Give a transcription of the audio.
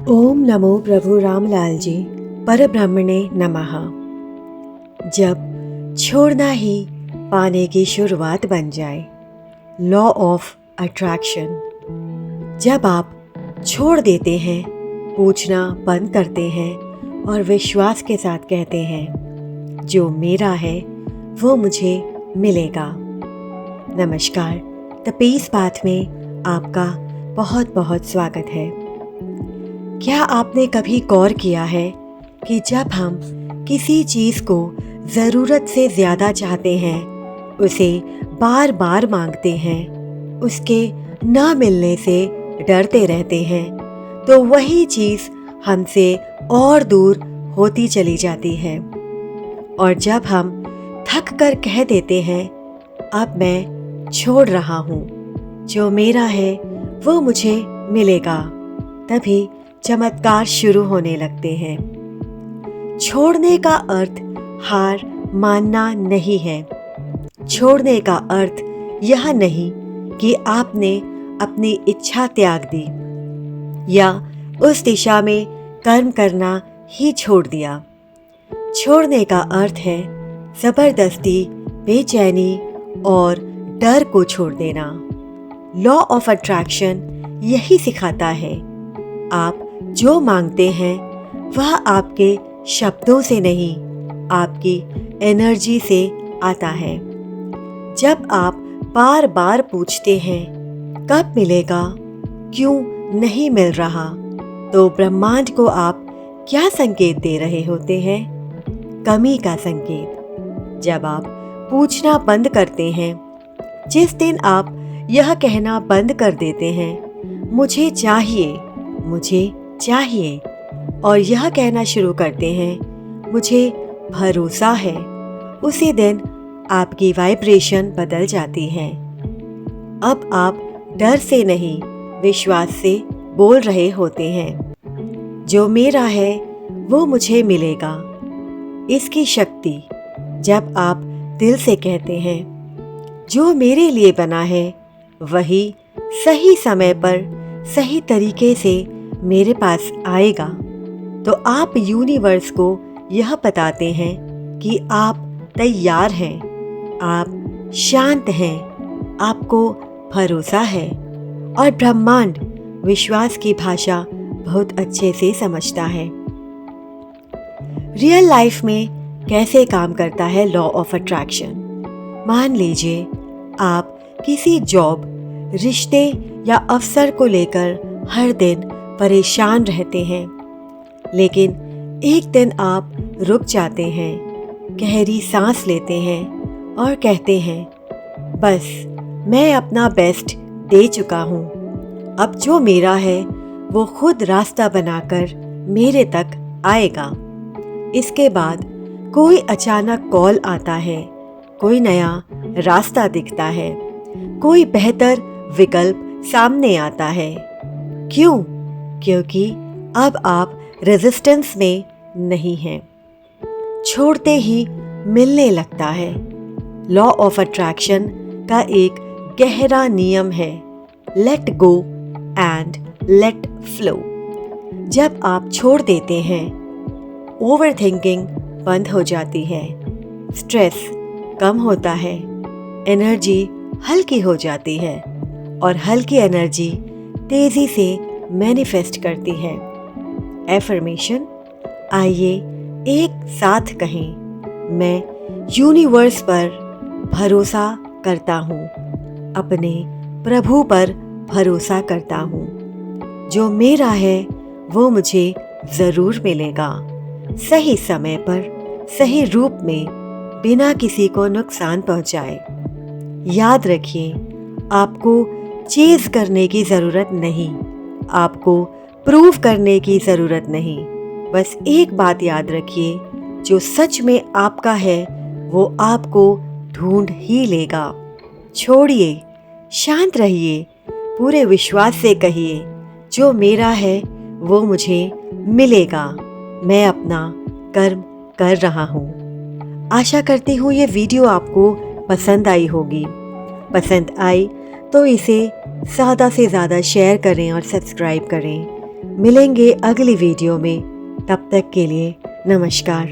ओम नमो प्रभु रामलाल जी परब्रह्मणे नमः। जब छोड़ना ही पाने की शुरुआत बन जाए, लॉ ऑफ अट्रैक्शन। जब आप छोड़ देते हैं, पूछना बंद करते हैं और विश्वास के साथ कहते हैं जो मेरा है वो मुझे मिलेगा। नमस्कार, द पीस पाथ में आपका बहुत बहुत स्वागत है। क्या आपने कभी गौर किया है कि जब हम किसी चीज़ को ज़रूरत से ज़्यादा चाहते हैं, उसे बार बार मांगते हैं, उसके न मिलने से डरते रहते हैं, तो वही चीज़ हमसे और दूर होती चली जाती है। और जब हम थक कर कह देते हैं अब मैं छोड़ रहा हूँ, जो मेरा है वो मुझे मिलेगा, तभी चमत्कार शुरू होने लगते हैं। छोड़ने का अर्थ हार मानना नहीं है। छोड़ने का अर्थ यह नहीं कि आपने अपनी इच्छा त्याग दी या उस दिशा में कर्म करना ही छोड़ दिया। छोड़ने का अर्थ है जबरदस्ती, बेचैनी और डर को छोड़ देना। लॉ ऑफ अट्रैक्शन यही सिखाता है, आप जो मांगते हैं वह आपके शब्दों से नहीं, आपकी एनर्जी से आता है। जब आप बार बार पूछते हैं कब मिलेगा, क्यों नहीं मिल रहा, तो ब्रह्मांड को आप क्या संकेत दे रहे होते हैं? कमी का संकेत। जब आप पूछना बंद करते हैं, जिस दिन आप यह कहना बंद कर देते हैं मुझे चाहिए, मुझे चाहिए, और यह कहना शुरू करते हैं मुझे भरोसा है, उसी दिन आपकी वाइब्रेशन बदल जाती है। अब आप डर से नहीं, विश्वास से बोल रहे होते हैं जो मेरा है वो मुझे मिलेगा। इसकी शक्ति, जब आप दिल से कहते हैं जो मेरे लिए बना है वही सही समय पर सही तरीके से मेरे पास आएगा, तो आप यूनिवर्स को यह बताते हैं कि आप तैयार हैं, आप शांत हैं, आपको भरोसा है। और ब्रह्मांड विश्वास की भाषा बहुत अच्छे से समझता है। रियल लाइफ में कैसे काम करता है लॉ ऑफ अट्रैक्शन? मान लीजिए आप किसी जॉब, रिश्ते या अवसर को लेकर हर दिन परेशान रहते हैं, लेकिन एक दिन आप रुक जाते हैं, गहरी सांस लेते हैं और कहते हैं बस मैं अपना बेस्ट दे चुका हूँ, अब जो मेरा है वो खुद रास्ता बनाकर मेरे तक आएगा। इसके बाद कोई अचानक कॉल आता है, कोई नया रास्ता दिखता है, कोई बेहतर विकल्प सामने आता है। क्यों? क्योंकि अब आप रेजिस्टेंस में नहीं हैं, छोड़ते ही मिलने लगता है। लॉ ऑफ अट्रैक्शन का एक गहरा नियम है, let go and let flow. जब आप छोड़ देते हैं, ओवर थिंकिंग बंद हो जाती है, स्ट्रेस कम होता है, एनर्जी हल्की हो जाती है, और हल्की एनर्जी तेजी से मैनिफेस्ट करती है। एफर्मेशन, आइए एक साथ कहें, मैं यूनिवर्स पर भरोसा करता हूँ, अपने प्रभु पर भरोसा करता हूँ, जो मेरा है वो मुझे ज़रूर मिलेगा, सही समय पर, सही रूप में, बिना किसी को नुकसान पहुँचाए। याद रखिए, आपको चेज़ करने की ज़रूरत नहीं, आपको प्रूव करने की ज़रूरत नहीं। बस एक बात याद रखिए, जो सच में आपका है वो आपको ढूंढ ही लेगा। छोड़िए, शांत रहिए, पूरे विश्वास से कहिए जो मेरा है वो मुझे मिलेगा, मैं अपना कर्म कर रहा हूँ। आशा करती हूँ ये वीडियो आपको पसंद आई होगी। पसंद आई तो इसे ज़्यादा से ज़्यादा शेयर करें और सब्सक्राइब करें। मिलेंगे अगली वीडियो में। तब तक के लिए नमस्कार।